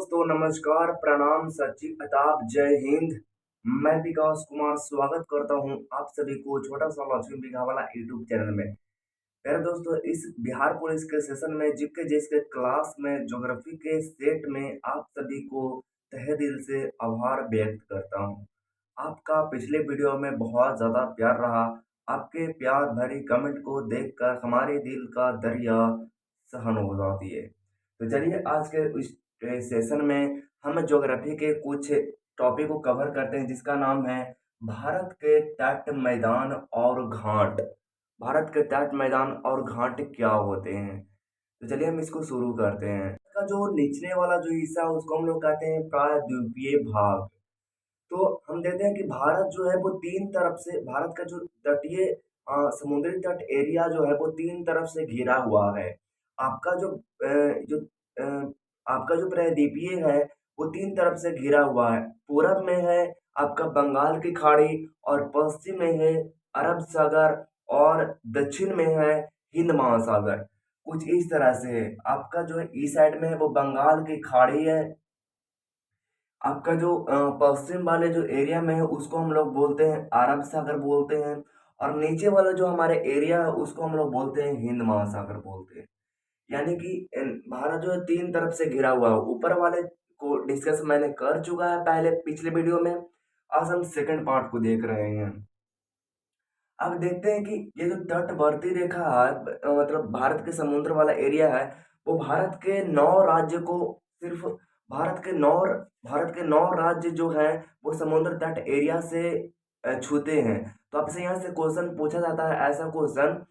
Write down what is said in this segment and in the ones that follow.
दोस्तों नमस्कार, प्रणाम, सत श्री अदाब, जय हिंद। मैं विकास कुमार स्वागत करता हूं आप सभी को छोटा सा लक्ष्मी बिघा वाला यूट्यूब चैनल में। मेरे दोस्तों, इस बिहार पुलिस के सेशन में जीके जिसके क्लास में ज्योग्राफी के सेट में आप सभी को तहे दिल से आभार व्यक्त करता हूं। आपका पिछले वीडियो में बहुत ज़्यादा प्यार रहा। आपके प्यार भरी कमेंट को देखकर हमारे दिल का दरिया सहन हो जाती है। तो चलिए आज के इस सेशन में हम ज्योग्राफी के कुछ टॉपिक को कवर करते हैं जिसका नाम है भारत के तट मैदान और घाट। भारत के तट मैदान और घाट क्या होते हैं? तो चलिए हम इसको शुरू करते हैं। इसका जो निचले वाला जो हिस्सा है उसको हम लोग कहते हैं प्रायद्वीपीय भाग। तो हम देखते हैं कि भारत जो है वो तीन तरफ से, भारत का जो तटीय समुद्री तट एरिया जो है वो तीन तरफ से घिरा हुआ है। आपका जो जो आपका जो प्रायद्वीपीय है वो तीन तरफ से घिरा हुआ है। पूरब में है आपका बंगाल की खाड़ी और पश्चिम में है अरब सागर और दक्षिण में है हिंद महासागर। कुछ इस तरह से है। आपका जो है ईस्ट साइड में है वो बंगाल की खाड़ी है। आपका जो पश्चिम वाले जो एरिया में है उसको हम लोग बोलते हैं अरब सागर बोलते हैं। और नीचे वाला जो हमारे एरिया है उसको हम लोग बोलते हैं हिंद महासागर बोलते हैं। यानी कि भारत जो है तीन तरफ से घिरा हुआ है। ऊपर वाले को डिस्कस मैंने कर चुका है पहले पिछले वीडियो में। आज हम सेकंड पार्ट को देख रहे हैं। अब देखते हैं कि ये जो तटवर्ती रेखा है मतलब भारत के समुद्र वाला एरिया है वो सिर्फ भारत के नौ भारत के 9 राज्य जो हैं वो समुद्र तट एरिया से छूते हैं। तो आपसे यहाँ से क्वेश्चन पूछा जाता है, ऐसा क्वेश्चन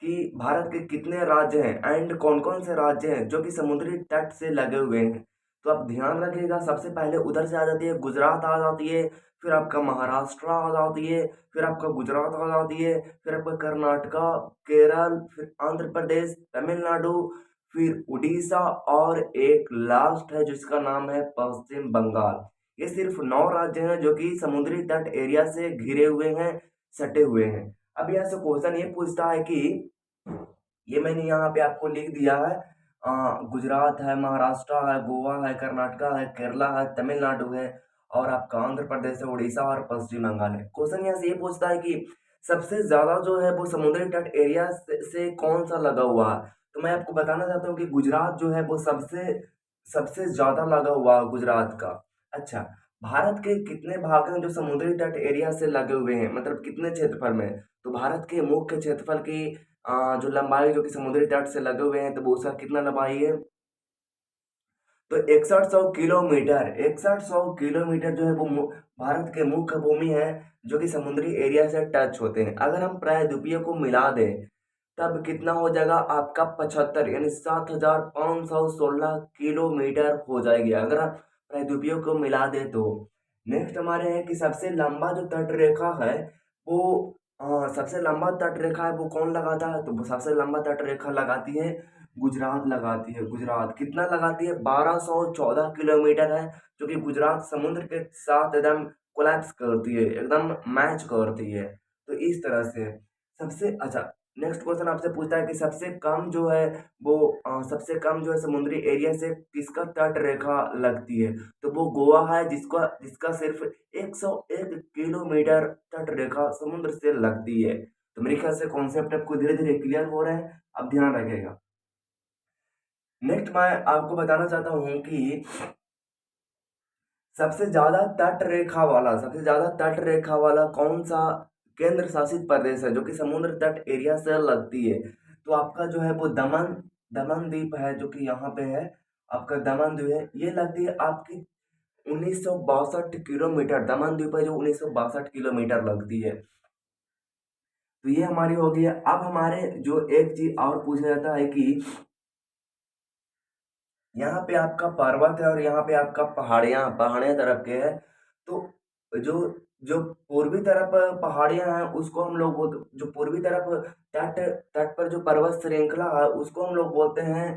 कि भारत के कितने राज्य हैं एंड कौन-कौन से राज्य हैं जो कि समुद्री तट से लगे हुए हैं। तो आप ध्यान रखिएगा, सबसे पहले उधर से आ जाती है गुजरात आ जाती है, फिर आपका महाराष्ट्र आ जाती है, फिर आपका गुजरात आ जाती है, फिर आपका कर्नाटका, केरल, फिर आंध्र प्रदेश, तमिलनाडु, फिर उड़ीसा और एक लास्ट है जिसका नाम है पश्चिम बंगाल। ये सिर्फ 9 राज्य हैं जो कि समुद्री तट एरिया से घिरे हुए हैं, सटे हुए हैं। अब यहाँ से क्वेश्चन ये पूछता है कि ये मैंने यहाँ पे आपको लिख दिया है। गुजरात है, महाराष्ट्र है, गोवा है, कर्नाटका है, केरला है, तमिलनाडु है और आपका आंध्र प्रदेश है, उड़ीसा और पश्चिम बंगाल है। क्वेश्चन यहाँ से ये पूछता है कि सबसे ज्यादा जो है वो समुद्री तट एरिया से कौन सा लगा हुआ है। तो मैं आपको बताना चाहता हूँ कि गुजरात जो है वो सबसे सबसे ज्यादा लगा हुआ है गुजरात का। अच्छा, भारत के कितने भाग हैं जो समुद्री तट एरिया से लगे हुए हैं, मतलब कितने क्षेत्रफल में? तो भारत के मुख्य क्षेत्रफल की जो लंबाई जो कि समुद्री तट से लगे हुए हैं तो वो उसका कितना लंबाई है? तो 6100 किलोमीटर जो है वो भारत के मुख्य भूमि है जो कि समुद्री एरिया से टच होते हैं। अगर हम प्रायद्वीपीय को मिला दें तब कितना हो जाएगा आपका 75 यानी 7516 किलोमीटर हो जाएगी अगर आप प्रायद्वीपीय को मिला दें तो। नेक्स्ट हमारे है कि सबसे लंबा जो तट रेखा है वो सबसे लंबा तट रेखा है वो कौन लगाता है? तो वो सबसे लंबा तट रेखा लगाती है गुजरात लगाती है। गुजरात कितना लगाती है? 1214 किलोमीटर है जो कि गुजरात समुद्र के साथ एकदम कोलैप्स करती है, एकदम मैच करती है। तो इस तरह से सबसे अच्छा नेक्स्ट क्वेश्चन आपसे पूछता है कि सबसे कम जो है समुद्री एरिया से किसका तट रेखा लगती है। तो वो गोवा है जिसका जिसका सिर्फ 101 किलोमीटर तट रेखा समुद्र से लगती है। तो मेरे ख्याल से कॉन्सेप्ट आपको धीरे धीरे क्लियर हो रहा है, अब ध्यान रखिएगा। नेक्स्ट मैं आपको बताना चाहता हूँ कि सबसे ज्यादा तट रेखा वाला कौन सा केंद्र शासित प्रदेश है जो कि समुद्र तट एरिया से लगती है। तो आपका जो है वो दमन द्वीप है जो कि यहाँ पे है। आपका दमन द्वीप है, ये लगती है आपकी 1962 किलोमीटर। दमन द्वीप है जो 1962 किलोमीटर लगती है। तो ये हमारी हो गई है। अब हमारे जो एक चीज और पूछा जाता है कि यहाँ पे आपका पर्वत है और यहाँ पे आपका पहाड़ियाँ तरफ के है। तो जो जो पूर्वी तरफ पहाड़ियाँ हैं उसको हम लोग जो पूर्वी तरफ तट तट पर जो पर्वत श्रृंखला है उसको हम लोग बोलते हैं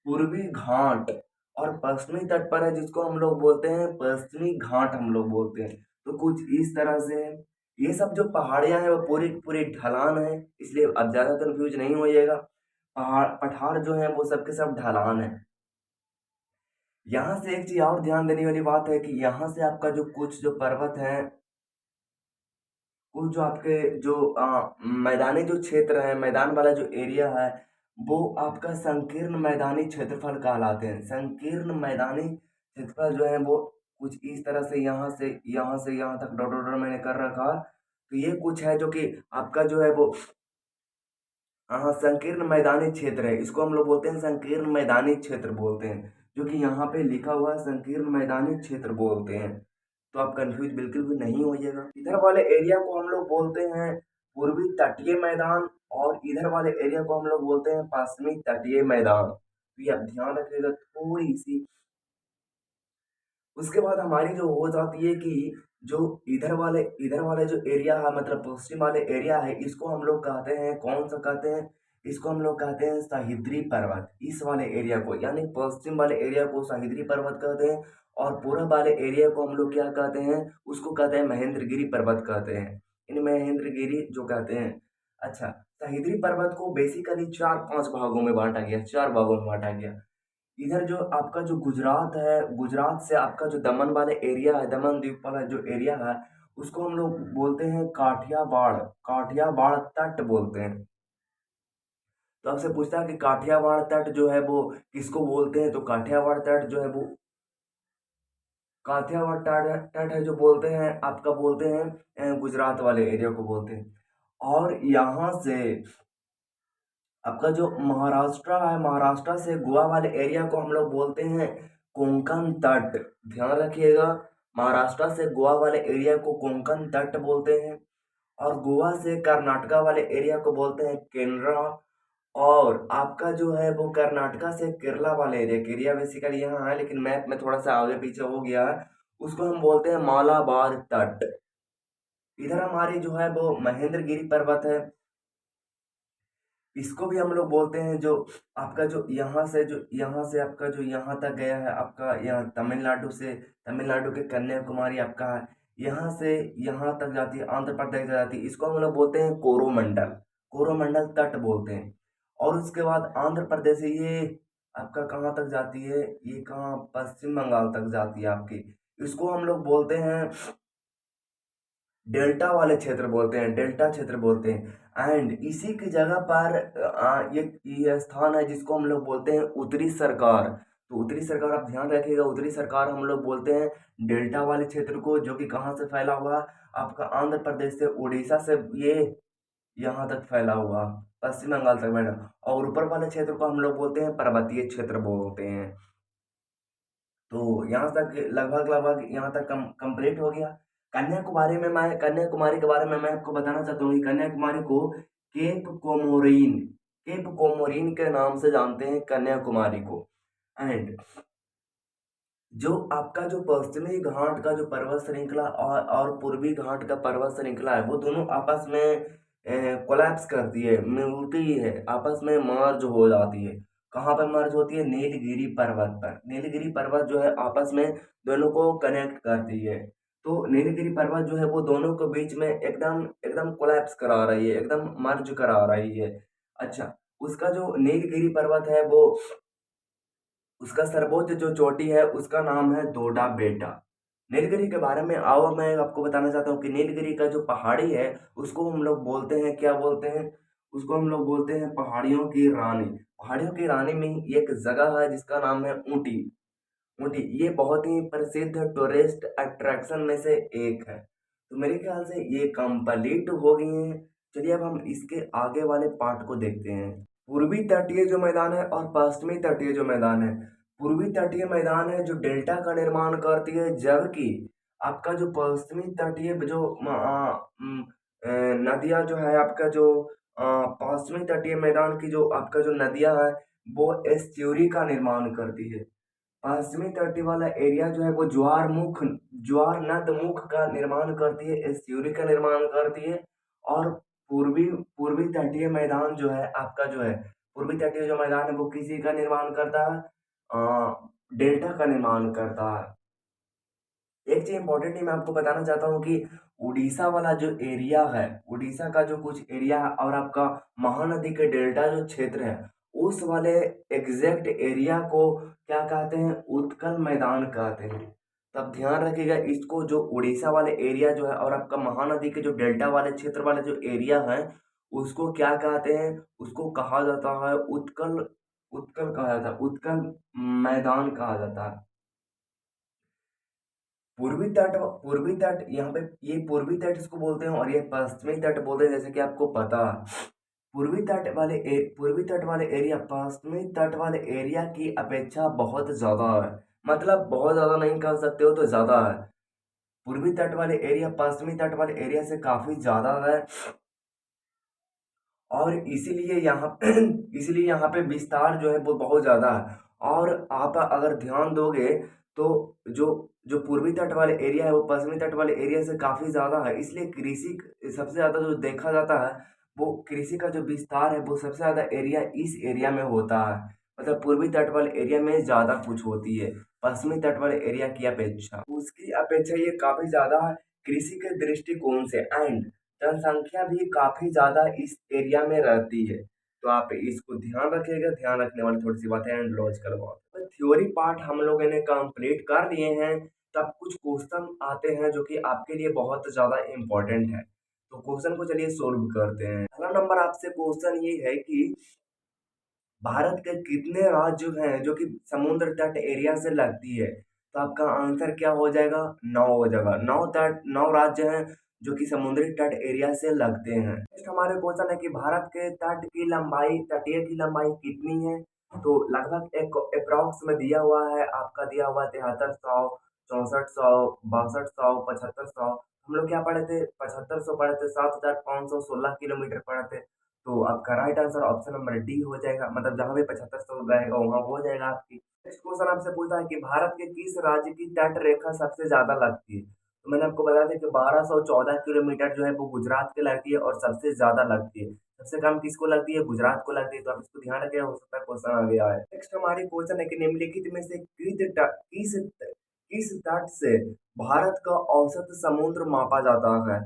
पूर्वी घाट। और पश्चिमी तट पर है जिसको हम लोग बोलते हैं पश्चिमी घाट हम लोग बोलते हैं। तो कुछ इस तरह से है। ये सब जो पहाड़ियाँ हैं वो पूरी पूरी ढलान है, इसलिए अब ज़्यादा कंफ्यूज नहीं होइएगा। पठार जो है वो सब के सब ढलान है। यहाँ से एक चीज और ध्यान देने वाली बात है कि यहाँ से आपका जो कुछ जो पर्वत है, कुछ जो आपके जो मैदानी जो क्षेत्र है, मैदान वाला जो एरिया है, वो आपका संकीर्ण मैदानी क्षेत्रफल कहलाते हैं। संकीर्ण मैदानी क्षेत्रफल जो है वो कुछ इस तरह से यहाँ तक डॉट डॉट डॉट मैंने कर रखा। तो ये कुछ है जो कि आपका जो है वो हाँ, संकीर्ण मैदानी क्षेत्र है। इसको हम लोग बोलते हैं संकीर्ण मैदानी क्षेत्र बोलते हैं, जो कि यहाँ पे लिखा हुआ है संकीर्ण मैदानी क्षेत्र बोलते हैं। तो आप कंफ्यूज बिल्कुल भी नहीं होइएगा। इधर वाले एरिया को हम लोग बोलते हैं पूर्वी तटीय मैदान, और इधर वाले एरिया को हम लोग बोलते हैं पश्चिमी तटीय मैदान। तो ये आप ध्यान रखिएगा थोड़ी सी। उसके बाद हमारी जो हो जाती है कि जो इधर वाले जो एरिया है, मतलब पश्चिम वाले एरिया है, इसको हम लोग कहते हैं, कौन सा कहते हैं, इसको हम लोग कहते हैं सह्याद्री पर्वत। इस वाले एरिया को यानी पश्चिम वाले एरिया को सह्याद्री पर्वत कहते हैं, और पूर्व वाले एरिया को हम लोग क्या कहते हैं, उसको कहते हैं महेंद्रगिरी पर्वत कहते हैं। इन महेंद्रगिरी जो कहते हैं। अच्छा, सह्याद्री पर्वत को बेसिकली चार पांच भागों में बांटा गया, चार भागों में बांटा गया। इधर जो आपका जो गुजरात है, गुजरात से आपका जो दमन वाले एरिया है, दमन द्वीप वाला जो एरिया है, उसको हम लोग बोलते हैं काठियावाड़। काठियावाड़ तट बोलते हैं। तो आपसे पूछता है कि काठियावाड़ तट जो है वो किसको बोलते हैं, तो काठियावाड़ तट जो है वो काठियावाड़ तट तट है जो बोलते हैं, आपका बोलते हैं गुजरात वाले एरिया को बोलते हैं। और यहाँ से आपका जो महाराष्ट्र है, महाराष्ट्र से गोवा वाले एरिया को हम लोग बोलते हैं कोंकण तट। ध्यान रखिएगा, महाराष्ट्र से गोवा वाले एरिया को कोंकण तट बोलते हैं, और गोवा से कर्नाटका वाले एरिया को बोलते हैं केनरा। और आपका जो है वो कर्नाटका से केरला वाले एरिया, केरिया बेसिकली यहाँ है लेकिन मैप में थोड़ा सा आगे पीछे हो गया है, उसको हम बोलते हैं मालाबार तट। इधर हमारी जो है वो महेंद्रगिरी पर्वत है, इसको भी हम लोग बोलते हैं जो आपका जो यहाँ से आपका जो यहाँ तक गया है, आपका यहाँ तमिलनाडु से, तमिलनाडु के कन्याकुमारी आपका है, यहाँ से यहाँ तक जाती है, आंध्र प्रदेश तक जाती है, इसको हम लोग बोलते हैं कोरोमंडल। कोरोमंडल तट बोलते हैं। और उसके बाद आंध्र प्रदेश से ये आपका कहाँ तक जाती है, ये कहाँ पश्चिम बंगाल तक जाती है आपकी। इसको हम लोग बोलते हैं डेल्टा वाले क्षेत्र बोलते हैं, डेल्टा क्षेत्र बोलते हैं। एंड इसी की जगह पर ये स्थान है जिसको हम लोग बोलते हैं उत्तरी सरकार। तो उत्तरी सरकार आप ध्यान रखिएगा, उत्तरी सरकार हम लोग बोलते हैं डेल्टा वाले क्षेत्र को, जो कि कहाँ से फैला हुआ है, आपका आंध्र प्रदेश से उड़ीसा से ये यहाँ तक फैला हुआ, पश्चिम बंगाल तक फैला। और ऊपर वाले क्षेत्र को हम लोग बोलते हैं पर्वतीय क्षेत्र बोलते हैं। तो यहाँ तक लगभग लगभग यहाँ तक कंप्लीट हो गया। कन्याकुमारी के बारे में मैं आपको बताना चाहता हूँ कि कन्याकुमारी को केप कोमोरिन के नाम से जानते हैं कन्याकुमारी को। एंड जो आपका जो पश्चिमी घाट का जो पर्वत श्रृंखला और पूर्वी घाट का पर्वत श्रृंखला है, वो दोनों आपस में कोलैप्स करती है, मिलती है, आपस में मर्ज हो जाती है। कहाँ पर मर्ज होती है, नीलगिरी पर्वत पर। नीलगिरी पर्वत जो है आपस में दोनों को कनेक्ट करती है। तो नीलगिरी पर्वत जो है वो दोनों के बीच में एकदम एकदम कोलैप्स करा रही है, एकदम मर्ज करा रही है। अच्छा, उसका जो नीलगिरी पर्वत है वो, उसका सर्वोच्च जो चोटी है उसका नाम है दोडा बेटा। नीलगिरी के बारे में आओ मैं आपको बताना चाहता हूँ कि नीलगिरी का जो पहाड़ी है उसको हम लोग बोलते हैं, क्या बोलते हैं, उसको हम लोग बोलते हैं पहाड़ियों की रानी। पहाड़ियों की रानी में ही एक जगह है जिसका नाम है ऊटी। ऊटी ये बहुत ही प्रसिद्ध टूरिस्ट अट्रैक्शन में से एक है। तो मेरे ख्याल से ये कंप्लीट हो गई है। चलिए अब हम इसके आगे वाले पार्ट को देखते हैं। पूर्वी तटीय जो मैदान है और पश्चिमी तटीय जो मैदान है। पूर्वी तटीय मैदान है जो डेल्टा का निर्माण करती है, जबकि आपका जो पश्चिमी तटीय जो नदियां जो है, आपका जो पश्चिमी तटीय मैदान की जो आपका जो नदियां है वो एस्च्यूरी का निर्माण करती है। पश्चिमी तटीय वाला एरिया जो है वो ज्वार नद मुख का निर्माण करती है, एस्च्यूरी का निर्माण करती है। और पूर्वी पूर्वी तटीय मैदान जो है आपका जो है, पूर्वी तटीय जो मैदान है वो किसी का निर्माण करता है, डेल्टा का निर्माण करता है। एक चीज इंपॉर्टेंट मैं आपको बताना चाहता हूँ कि उड़ीसा वाला जो एरिया है, उड़ीसा का जो कुछ एरिया है और आपका महानदी के डेल्टा जो क्षेत्र है, उस वाले एग्जैक्ट एरिया को क्या कहते हैं, उत्कल मैदान कहते हैं। तब ध्यान रखिएगा इसको, जो उड़ीसा वाले एरिया जो है और आपका महानदी के जो डेल्टा वाले क्षेत्र वाले जो एरिया है, उसको क्या कहते हैं, उसको कहा जाता है उत्कल, उत्कल कहा जाता है, उत्कल मैदान कहा जाता है। पूर्वी तट यहाँ पे, ये पूर्वी तट इसको बोलते हैं और ये पश्चिमी तट बोलते हैं, जैसे कि आपको पता है। पूर्वी तट वाले एरिया पश्चिमी तट वाले एरिया की अपेक्षा बहुत ज़्यादा है। मतलब बहुत ज़्यादा नहीं कह सकते हो तो ज़्यादा है। पूर्वी तट वाले एरिया पश्चिमी तट वाले एरिया से काफ़ी ज़्यादा है। और इसीलिए यहाँ इसीलिए यहाँ पे विस्तार जो है वो बहुत ज़्यादा है। और आप अगर ध्यान दोगे तो जो जो पूर्वी तट वाले एरिया है वो पश्चिमी तट वाले एरिया से काफ़ी ज़्यादा है, इसलिए कृषि सबसे ज़्यादा जो देखा जाता है, वो कृषि का जो विस्तार है वो सबसे ज़्यादा एरिया इस एरिया में होता है। मतलब पूर्वी तट वाले एरिया में ज़्यादा कुछ होती है पश्चिमी तट वाले एरिया की अपेक्षा, उसकी अपेक्षा ये काफ़ी ज़्यादा है कृषि के दृष्टिकोण से। एंड जनसंख्या भी काफ़ी ज़्यादा इस एरिया में रहती है। तो आप इसको ध्यान रखिएगा, ध्यान रखने वाली थोड़ी-सी बातें एंड लॉजिकल बात। तो थ्योरी पार्ट हम लोगों ने कंप्लीट कर लिए हैं, तब कुछ क्वेश्चन आते हैं जो कि आपके लिए बहुत ज़्यादा इम्पोर्टेंट है। तो क्वेश्चन को चलिए सॉल्व करते हैं। पहला नंबर आपसे क्वेश्चन ये है कि भारत के कितने राज्य हैं जो कि समुद्र तट एरिया से लगती है? तो आपका आंसर क्या हो जाएगा? 9 हो जाएगा। 9 राज्य हैं जो कि समुद्री तट एरिया से लगते हैं। नेक्स्ट हमारे क्वेश्चन है कि भारत के तट की लंबाई, तटीय की लंबाई कितनी है? तो लगभग एक अप्रॉक्स में दिया हुआ है, आपका दिया हुआ है 7300, 6400, 6200, 7500। हम लोग क्या पढ़े थे? 7500 पढ़े थे, 7516 किलोमीटर पढ़े थे। तो आपका right answer option number D हो जाएगा। मतलब जहाँ भी 7500 रहेगा वहाँ हो जाएगा आपकी। नेक्स्ट क्वेश्चन आपसे पूछा है कि भारत के किस राज्य की तट रेखा सबसे ज्यादा लगती है? तो मैंने आपको बताया था कि 1214 किलोमीटर जो है वो गुजरात के लगती है और सबसे ज्यादा लगती है। सबसे कम किसको लगती है? गुजरात को लगती है। तो आप इसको ध्यान रखें, हो सकता है क्वेश्चन आ गया है। नेक्स्ट हमारी क्वेश्चन है कि निम्नलिखित में से किस तट से भारत का औसत समुद्र मापा जाता है?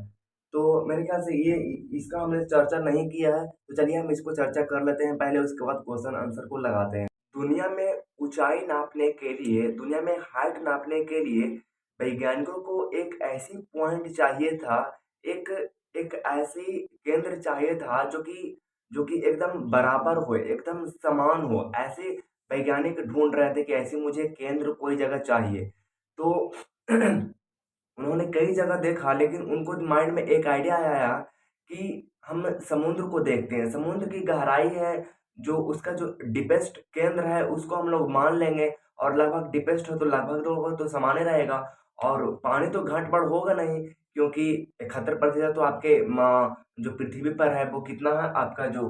तो मेरे ख्याल से ये इसका हमने चर्चा नहीं किया है, तो चलिए हम इसको चर्चा कर लेते हैं पहले, उसके बाद क्वेश्चन आंसर को लगाते हैं। दुनिया में ऊंचाई नापने के लिए, दुनिया में हाइट नापने के लिए वैज्ञानिकों को एक ऐसी पॉइंट चाहिए था, एक एक ऐसी केंद्र चाहिए था जो कि एकदम बराबर हो, एकदम समान हो। ऐसे वैज्ञानिक ढूंढ रहे थे कि ऐसी मुझे केंद्र कोई जगह चाहिए। तो उन्होंने कई जगह देखा, लेकिन उनको माइंड में एक आइडिया आया कि हम समुद्र को देखते हैं, समुद्र की गहराई है, जो उसका जो डीपेस्ट केंद्र है उसको हम लोग मान लेंगे। और लगभग डीपेस्ट हो तो लगभग तो समान ही रहेगा। और पानी तो घट बढ़ होगा नहीं, क्योंकि 71% तो आपके जो पृथ्वी पर है वो कितना है, आपका जो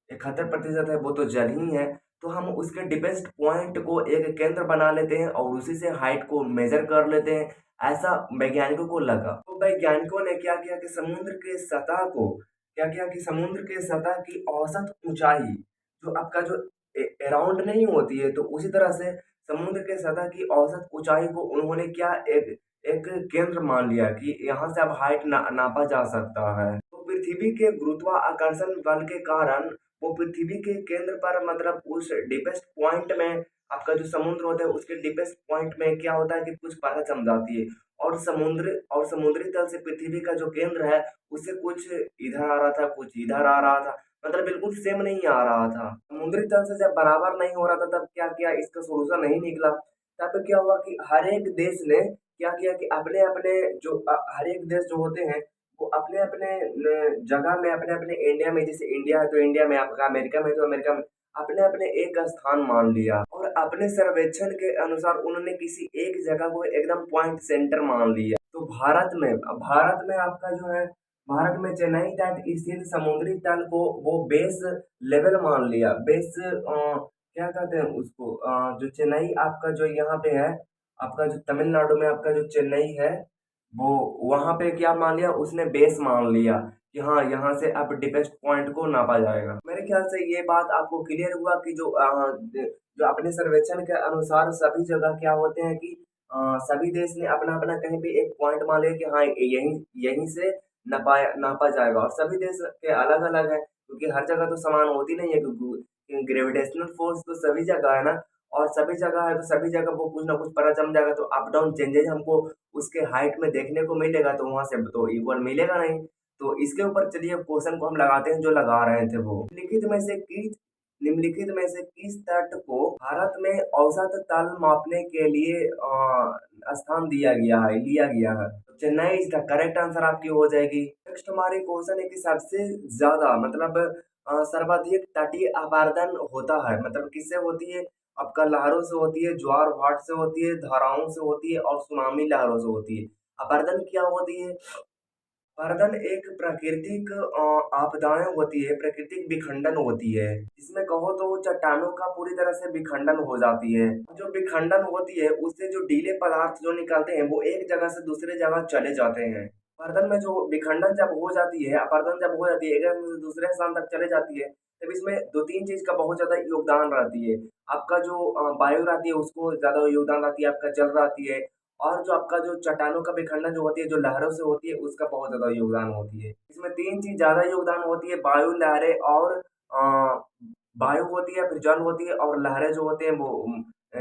71% है वो तो जल ही है। तो हम उसके डीपेस्ट पॉइंट को एक केंद्र बना लेते हैं और उसी से हाइट को मेजर कर लेते हैं, ऐसा वैज्ञानिकों को लगा। तो वैज्ञानिकों ने क्या किया कि समुद्र के सतह की औसत ऊंचाई, जो आपका जो अराउंड नहीं होती है, तो उसी तरह से समुद्र के सतह की औसत ऊंचाई को उन्होंने क्या एक एक केंद्र मान लिया कि यहाँ से अब हाइट नापा जा सकता है। तो पृथ्वी के गुरुत्वाकर्षण बल के कारण वो पृथ्वी के केंद्र पर, मतलब उस डीपेस्ट पॉइंट में, आपका जो समुद्र होता है उसके डीपेस्ट पॉइंट में क्या होता है कि कुछ परत जम जाती है। और समुद्री तल से पृथ्वी का जो केंद्र है उससे कुछ इधर आ रहा था, कुछ इधर आ रहा था, मतलब बिल्कुल सेम नहीं आ रहा था। समुद्री तल से जब बराबर नहीं हो रहा था तब क्या किया, इसका सोल्यूशन नहीं निकला। तब क्या हुआ कि हर एक देश ने क्या किया कि अपने अपने हर एक देश जो होते हैं वो अपने अपने जगह में, अपने अपने इंडिया में, जैसे इंडिया है तो इंडिया में, आपका अमेरिका में तो अमेरिका में, अपने अपने एक स्थान मान लिया और अपने सर्वेक्षण के अनुसार उन्होंने किसी एक जगह को एकदम पॉइंट सेंटर मान लिया। तो भारत में आपका जो है, भारत में चेन्नई तट स्थित समुद्री तल को वो बेस लेवल मान लिया। क्या कहते हैं उसको, जो चेन्नई आपका जो यहाँ पे है, आपका जो तमिलनाडु में आपका जो चेन्नई है, वो वहां पे क्या मान लिया उसने, बेस मान लिया कि हाँ यहाँ से अब डिपेस्ट पॉइंट को नापा जाएगा। मेरे ख्याल से ये बात आपको क्लियर हुआ कि जो अपने सर्वेक्षण के अनुसार सभी जगह क्या होते हैं कि सभी देश ने अपना अपना कहीं पे एक पॉइंट मान लिया कि हाँ यहीं यहीं से नापा नापा जाएगा। और सभी देश के अलग अलग है, क्योंकि हर जगह तो समान होती नहीं है, क्योंकि ग्रेविटेशनल फोर्स तो सभी जगह है ना, और सभी जगह है तो सभी जगह वो कुछ ना कुछ पता चल जाएगा, तो अप डाउन चेंजेस हमको उसके हाइट में देखने को मिलेगा, तो वहां से तो इक्वल मिलेगा नहीं। तो इसके ऊपर चलिए क्वेश्चन को हम लगाते हैं जो लगा रहे थे वो, निम्नलिखित में से किस तट को भारत में औसत तल मापने के लिए स्थान लिया गया है। तो Chennai is the correct answer आपकी हो जाएगी। नेक्स्ट हमारे क्वेश्चन है कि सबसे ज्यादा मतलब सर्वाधिक तटीय आवर्धन होता है, मतलब किससे होती है? आपका लहरों से होती है, ज्वार भाट से होती है, धाराओं से होती है और सुनामी लहरों से होती है। आवर्धन क्या होती है? वर्दन एक प्राकृतिक आपदाएँ होती है, प्राकृतिक विखंडन होती है, जिसमें कहो तो चट्टानों का पूरी तरह से विखंडन हो जाती है। जो विखंडन होती है, उससे जो गीले पदार्थ जो निकलते हैं, वो एक जगह से दूसरे जगह चले जाते हैं। वर्दन में जो विखंडन जब हो जाती है, अपरदन जब हो जाती है, एक स्थान से दूसरे स्थान तक चले जाती है, तब इसमें 2-3 चीज़ का बहुत ज़्यादा योगदान रहती है। आपका जो वायु रहती है, उसको ज़्यादा योगदान रहती है, आपका जल रहती है, और जो आपका जो चट्टानों का विखंडन जो होती है, जो लहरों से होती है, उसका बहुत ज़्यादा योगदान होती है। इसमें 3 चीज़ ज़्यादा योगदान होती है, वायु, लहरें और वायु होती है, फिर जल होती है और लहरें जो होते हैं वो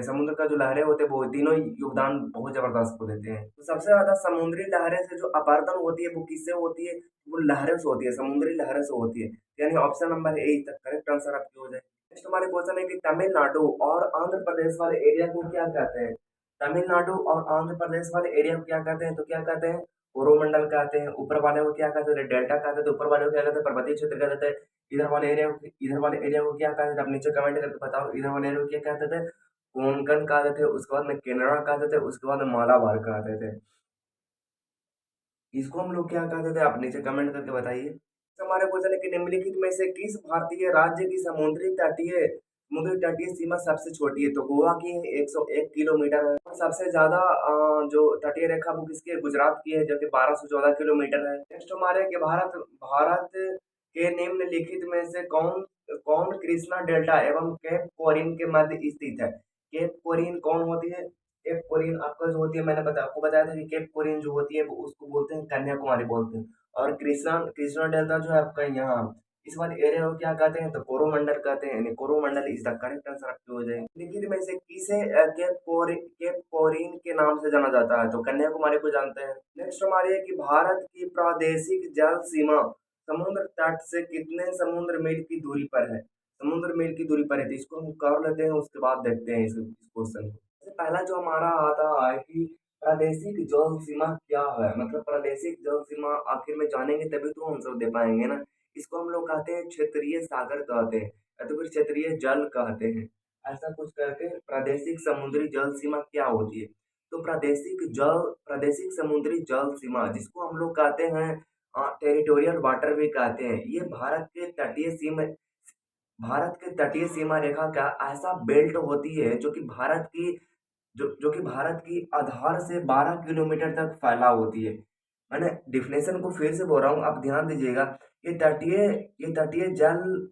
समुद्र का जो लहरें होते हैं, वो तीनों ही योगदान बहुत ज़बरदस्त को देते हैं। तो सबसे ज़्यादा समुद्री लहरें से जो अपरदन होती है, वो किससे होती है? वो लहरों से होती है, समुद्री लहरों से होती है। यानी option number A is the correct answer आपकी हो जाए। नेक्स्ट हमारे क्वेश्चन है कि तमिलनाडु और आंध्र प्रदेश वाले एरिया को क्या कहते हैं? तमिलनाडु और आंध्र प्रदेश वाले एरिया को क्या कहते हैं? तो क्या कहते हैं? कोरोमंडल कहते हैं। ऊपर वाले को क्या कहते हैं? डेल्टा कहते हैं। ऊपर वाले को क्या कहते हैं? पर्वतीय क्षेत्र कहते हैं। इधर वाले एरिया को क्या कहते थे? आप नीचे कमेंट करके बताओ। इधर वाले एरिया को क्या कहते थे? कोंकण कहते थे। उसके बाद में केनरा कहते थे। उसके बाद में मालाबार कहते थे। इसको हम लोग क्या कहते थे? आप नीचे कमेंट करके बताइए। तो हमारे क्वेश्चन है कि निम्नलिखित में से किस भारतीय राज्य की समुद्री तटीय सीमा सबसे छोटी है? तो गोवा की है, 101 किलोमीटर है। और सबसे ज्यादा जो तटीय रेखा वो किसकी है? गुजरात की है, जो कि 1214 किलोमीटर है। नेक्स्ट हमारे कि भारत के निम्नलिखित में से कौन कौन कृष्णा डेल्टा एवं केप कोरिन के मध्य स्थित है? केप कोरिन कौन होती है? केप कोरिन आपका जो होती है, मैंने आपको बताया था कि केप कोरिन जो होती है वो उसको बोलते हैं कन्याकुमारी बोलते हैं। और कृष्णा कृष्णा डेल्टा जो है आपका यहाँ इस वाले एरिया को क्या कहते हैं? तो कोरोमंडल कहते हैं, यानी Coromandel is the correct answer आपकी हो जाएगी। निखिल में से किसे केप कोरिन के नाम से जाना जाता है? तो कन्याकुमारी को जानते हैं। नेक्स्ट हमारी है कि भारत की प्रादेशिक जल सीमा समुद्र तट से कितने समुद्र मील की दूरी पर है? समुद्र मील की दूरी पर है, तो इसको हम कर लेते हैं, उसके बाद देखते हैं इस क्वेश्चन को। सबसे पहला जो हमारा आता है कि प्रादेशिक जल सीमा क्या है? मतलब प्रादेशिक जल सीमा आखिर में जानेंगे तभी तो हम सब दे पाएंगे ना। इसको हम लोग कहते हैं क्षेत्रीय सागर कहते हैं, या तो फिर क्षेत्रीय जल कहते हैं। ऐसा कुछ करके प्रादेशिक समुद्री जल सीमा क्या होती है? तो प्रादेशिक समुद्री जल सीमा जिसको हम लोग कहते हैं टेरिटोरियल वाटर भी कहते हैं, ये भारत के तटीय सीमा रेखा का ऐसा बेल्ट होती है जो कि भारत की आधार से 12 किलोमीटर तक फैला होती है। मैंने डिफिनेशन को फिर से बोल रहा हूँ, आप ध्यान दीजिएगा। ये तटीय ये तटीय जल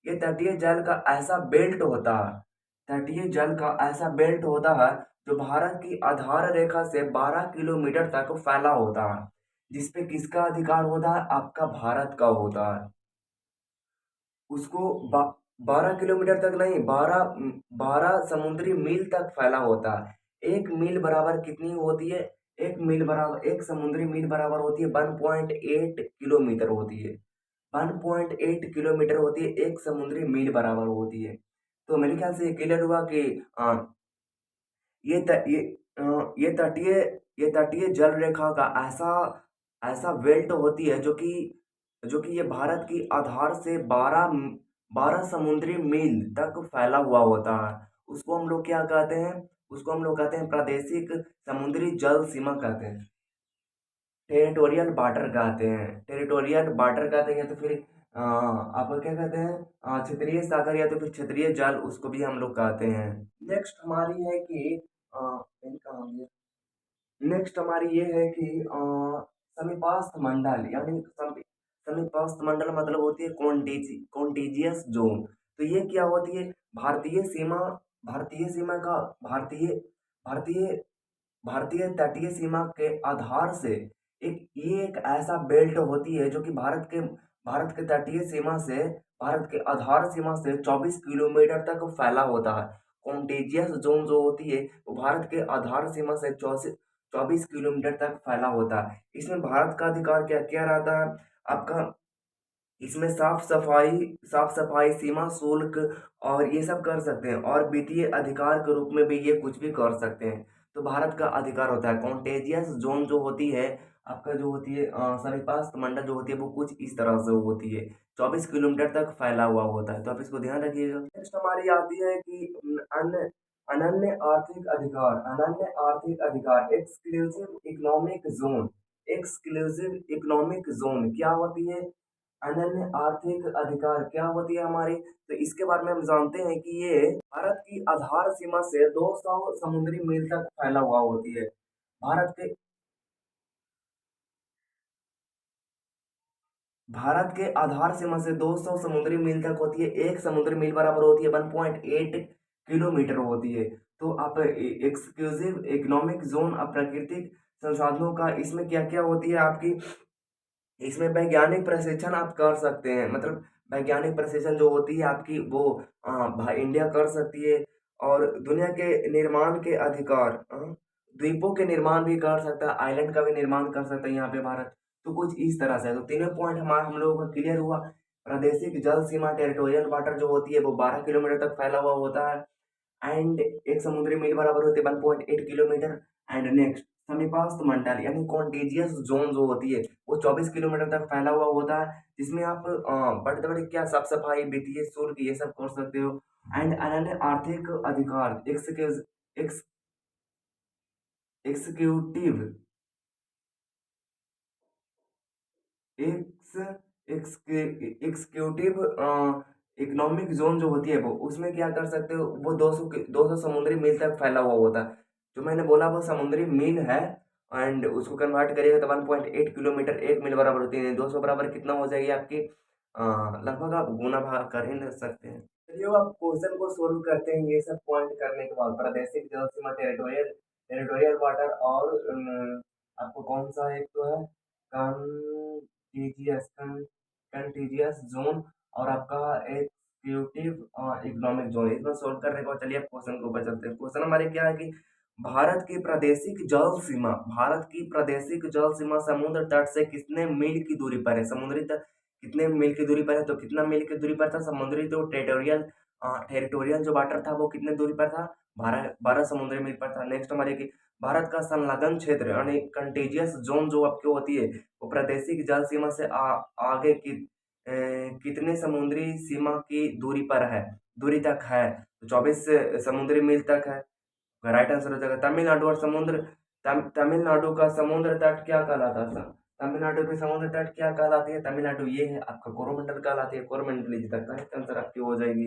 ये तटीय जल का ऐसा बेल्ट होता है तटीय जल का ऐसा बेल्ट होता है जो भारत की आधार रेखा से 12 किलोमीटर तक फैला होता है, जिसपे किसका अधिकार होता है? आपका भारत का होता है। उसको 12 किलोमीटर तक नहीं, 12 समुद्री मील तक फैला होता है। एक मील बराबर कितनी होती है? एक समुद्री मील बराबर होती है 1.8 किलोमीटर होती है। 1.8 किलोमीटर होती है, एक समुद्री मील बराबर होती है। तो मेरे ख्याल से ये क्लियर हुआ कि ये त, ये ये तटीय जल रेखा का ऐसा ऐसा बेल्ट होती है जो कि ये भारत की आधार से 12 समुद्री मील तक फैला हुआ होता है। उसको हम लोग कहते हैं प्रादेशिक समुद्री जल सीमा कहते हैं। टेरिटोरियल वाटर कहते हैं, या तो फिर आप क्या कहते हैं? क्षेत्रीय सागर या तो फिर क्षेत्रीय जल उसको भी हम लोग कहते हैं। नेक्स्ट हमारी है कि पेन कहाँ गया? नेक्स्ट हमारी ये है कि समीपास्त मंडल यानी समीपास्त मंडल मतलब होती है कॉन्टेजियस जोन। तो ये क्या होती है? भारतीय सीमा भारतीय सीमा का भारतीय भारतीय भारतीय तटीय सीमा के आधार से एक ऐसा बेल्ट होती है जो कि भारत के तटीय सीमा से भारत के आधार सीमा से 24 किलोमीटर तक फैला होता है। कॉन्टेजियस ज़ोन जो होती है, वो भारत के आधार सीमा से 24 किलोमीटर तक फैला होता है। इसमें भारत का अधिकार क्या-क्या रहता है? आपका इसमें साफ-सफाई, सीमा शुल्क और ये सब कर सकते हैं और वित्तीय अधिकार के रूप में भी ये कुछ भी कर सकते हैं। तो भारत का अधिकार होता है। कॉन्टेजियस ज़ोन जो होती है, आपका जो होती है समीपास्त मंडल जो होती है, वो कुछ इस तरह से होती है। 24 किलोमीटर तक फैला हुआ होता है, तो आप इसको ध्यान रखिएगा। नेक्स्ट हमारी आती है कि अनन्य आर्थिक अधिकार, एक्सक्लूसिव इकोनॉमिक ज़ोन क्या होती है? अनन्य आर्थिक अधिकार क्या होती है हमारी? तो इसके बारे में हम जानते हैं कि ये भारत की आधार सीमा से 200 समुद्री मील तक फैला हुआ होती है। भारत के भारत के आधार सीमा से 200 समुद्री मील तक होती है। 1 समुद्री मील बराबर होती है 1.8 किलोमीटर होती है। तो आप एक्सक्लूसिव इकोनॉमिक ज़ोन प्राकृतिक संसाधनों का इसमें क्या-क्या होती है आपकी इसमें वैज्ञानिक प्रशिक्षण आप कर सकते हैं मतलब वैज्ञानिक प्रशिक्षण जो होती है आपकी वो इंडिया कर सकती है और दुनिया के निर्माण के अधिकार द्वीपों के निर्माण भी कर सकता है आइलैंड का भी निर्माण कर सकता है यहाँ पे भारत तो कुछ इस तरह से है। तो तीनों पॉइंट हम लोगों का क्लियर हुआ। प्रादेशिक जल सीमा टेरिटोरियल वाटर जो होती है वो 12 किलोमीटर तक फैला हुआ होता है एंड एक समुद्री मील बराबर होती है 1.8 किलोमीटर एंड नेक्स्ट समीपास्त मंडल यानी कॉन्टेजियस जोन जो होती है वो 24 किलोमीटर तक फैला हुआ होता है जिसमें आप बड़े बड़े क्या साफ सफाई वित्तीय शुल्क ये सब कर सकते हो एंड अनन्य आर्थिक अधिकार executive x executive economic zone जो होती है वो उसमें क्या कर सकते हो वो 200 समुद्री मील तक फैला हुआ होता है जो मैंने बोला वो समुद्री मील है एंड उसको कन्वर्ट करिएगा तो 1.8 किलोमीटर 1 मील बराबर होती है 200 बराबर कितना हो जाएगी आपकी लगभग आप गुना भाग कर ही नहीं सकते हैं। चलिए अब क्वेश्चन को सोल्व करते हैं ये सब पॉइंट करने के बाद प्रादेशिक जल सीमा टेरिटोरियल टेरिटोरियल वाटर और आपको कौन सा एक तो है कंटीजियस कंटीजियस जोन और आपका एक्सिक्यूटिव इकोनॉमिक जोन इसमें सोल्व करने के बाद चलिए अब क्वेश्चन के ऊपर चलते हैं। क्वेश्चन हमारे क्या है कि भारत की प्रादेशिक जल सीमा समुद्र तट से कितने मील की दूरी पर है समुद्री तट कितने मील की दूरी पर है तो कितना मील की दूरी पर था समुद्री तो टेरिटोरियल जो वाटर था वो कितने दूरी पर था 12 समुद्री मील पर था। नेक्स्ट हमारे की भारत का संलग्न क्षेत्र यानी कंटीजियस जोन जो आपकी होती है वो प्रादेशिक जल सीमा से आगे की कितने समुद्री सीमा की दूरी तक है तो 24 समुद्री मील तक है। राइट आंसर हो जाएगा तमिलनाडु और तमिलनाडु का समुद्र तट क्या कहलाता था तमिलनाडु की समुद्र तट क्या कहलाती है तमिलनाडु ये है आपका कोरोमंडल कहलाती है कोरोमंडल जी तक करेक्ट आंसर आपकी हो जाएगी।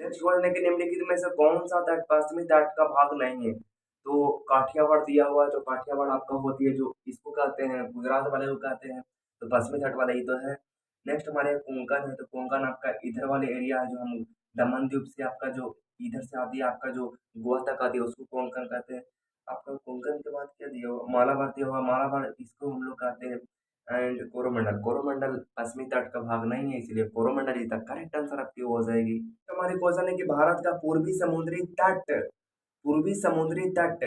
नेक्स्ट क्वेश्चन है कि निम्नलिखित में से कौन सा तट पश्चिमी तट का भाग नहीं है तो काठियावाड़ दिया हुआ है तो काठियावाड़ आपका होती है जो इसको कहते हैं गुजरात वाले को कहते हैं तो पश्चिमी तट वाला ही तो है। नेक्स्ट हमारे यहाँ कोंकण है तो कोंकण आपका इधर वाले एरिया है जो हम दमन द्वीप से आपका जो इधर से आती है आपका जो गोवा तक आती है उसको कोंकण कहते हैं। आपका कोंकण के बाद क्या दिया हुआ मालाबार दिया हुआ मालाबार इसको हम लोग कहते हैं एंड कोरोमंडल कोरोमंडल पश्चिमी तट का भाग नहीं है इसलिए कोरोमंडल ही तक करेक्ट आंसर आपकी वो हो जाएगी। तो हमारी क्वेश्चन है कि भारत का पूर्वी समुद्री तट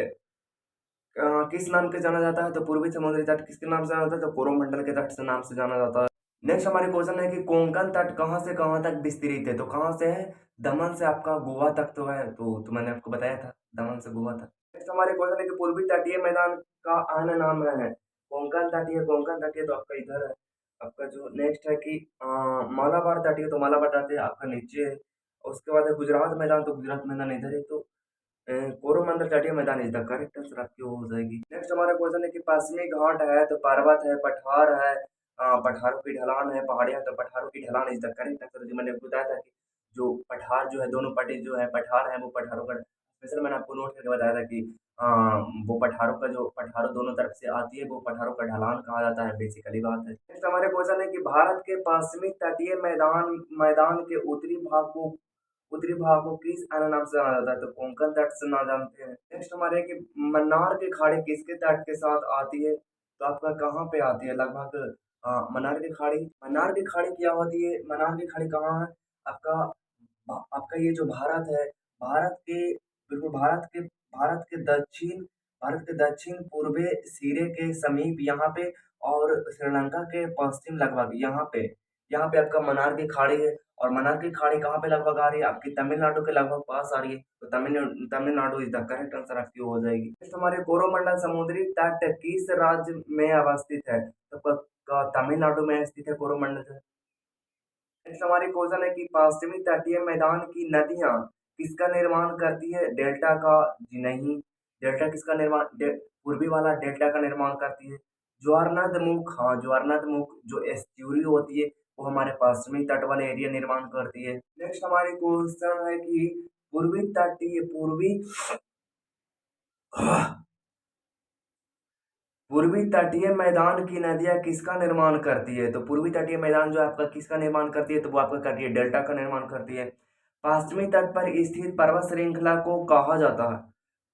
किस नाम के जाना जाता है तो पूर्वी समुद्री तट किसके नाम से जाना जाता है तो कोरोमंडल के तट से नाम से जाना जाता है। नेक्स्ट हमारी क्वेश्चन है कि कोंकण तट कहाँ से कहाँ तक विस्तृत है तो कहाँ से है दमन से आपका गोवा तक तो है तो मैंने आपको बताया था दमन से गोवा तक। नेक्स्ट हमारे क्वेश्चन है कि पूर्वी तटीय मैदान का अन्य नाम है कोंकण तटीय तो आपका इधर है। आपका जो नेक्स्ट है कि मालाबार तटीय तो मालाबार तटीय आपका नीचे है। उसके बाद है गुजरात मैदान तो गुजरात मैदान इधर है तो कोरोमंडल तटीय मैदान इज द करेक्ट आंसर आपकी वो हो जाएगी। नेक्स्ट हमारा क्वेश्चन है कि पश्चिमी घाट है तो पर्वत है पठार है पठारों की ढलान है पहाड़ियाँ तो पठारों की ढलान इज द करेक्ट आंसर जो मैंने बताया था कि जो पठार जो है दोनों पट्टी जो है पठार है वो पठारों का स्पेशल मैंने आपको नोट करके बताया था कि वो पठारों का जो पठारों दोनों तरफ से आती है वो पठारों का ढलान कहा जाता है बेसिकली बात है। नेक्स्ट हमारे क्वेश्चन है कि भारत के पश्चिमी तटीय मैदान मैदान के उत्तरी भाग को किस अन्य नाम से जाना जाता है तो कोंकण तट से ना जानते हैं। नेक्स्ट हमारे कि मन्नार की खाड़ी किसके तट के साथ आती है तो आपका कहाँ पे आती है लगभग मन्नार की खाड़ी क्या होती है? मन्नार की खाड़ी कहाँ है? आपका आपका ये जो भारत है, भारत के बिल्कुल भारत के दक्षिण पूर्वी सिरे के समीप यहाँ पे और श्रीलंका के पश्चिम लगभग यहाँ पे आपका मन्नार की खाड़ी है। और मन्नार की खाड़ी कहाँ पे लगभग आ रही है? आपकी तमिलनाडु के लगभग पास आ रही है। तो Tamil Nadu is the correct answer आपकी हो जाएगी। नेक्स्ट हमारे कोरोमंडल समुद्री तट किस राज्य में अवस्थित है? तो तमिलनाडु में स्थित है कोरोमंडल। नेक्स्ट हमारी क्वेश्चन है कि पश्चिमी तटीय मैदान की नदियां किसका निर्माण करती है? डेल्टा का? जी नहीं। डेल्टा किसका निर्माण पूर्वी वाला डेल्टा का निर्माण करती है। ज्वारनद मुख, हाँ ज्वारनद मुख जो एस्च्यूरी होती है वो हमारे पश्चिमी तट वाले एरिया निर्माण करती है। नेक्स्ट हमारी क्वेश्चन है कि पूर्वी तटीय पूर्वी पूर्वी तटीय मैदान की नदियां किसका निर्माण करती है? तो पूर्वी तटीय मैदान जो है आपका किसका निर्माण करती है? तो वो आपका करती है डेल्टा का निर्माण करती है। पश्चिमी तट पर स्थित पर्वत श्रृंखला को कहा जाता है।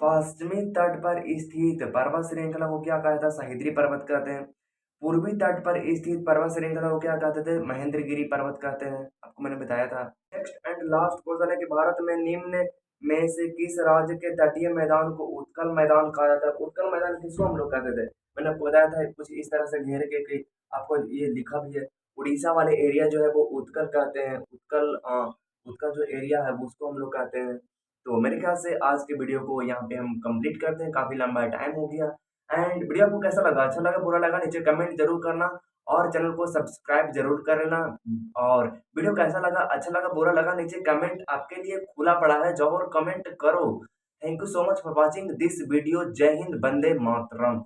पश्चिमी तट पर स्थित पर्वत श्रृंखला को क्या कहता है? सह्याद्री पर्वत कहते हैं। पूर्वी तट पर स्थित पर्वत श्रृंखला को क्या कहते थे? महेंद्रगिरी पर्वत कहते हैं, आपको मैंने बताया था। नेक्स्ट एंड लास्ट क्वेश्चन है कि भारत में निम्न में से किस राज्य के तटीय मैदान को उत्कल मैदान कहा जाता है? उत्कल मैदान किसको हम लोग कहते थे? मैंने आपको बताया था कुछ इस तरह से घेर के कि आपको ये लिखा भी है। उड़ीसा वाले एरिया जो है वो उत्कल कहते हैं। उत्कल जो एरिया है वो उसको हम लोग कहते हैं। तो मेरे ख्याल से आज के वीडियो को यहाँ पे हम कंप्लीट करते हैं, काफी लंबा टाइम हो गया। एंड वीडियो आपको कैसा लगा? अच्छा लगा बुरा लगा? नीचे कमेंट जरूर करना और चैनल को सब्सक्राइब जरूर कर लेना। और वीडियो कैसा लगा? अच्छा लगा बुरा लगा? नीचे कमेंट आपके लिए खुला पड़ा है, जाओ और कमेंट करो। Thank you so much for watching this video. जय हिंद, वंदे मातरम।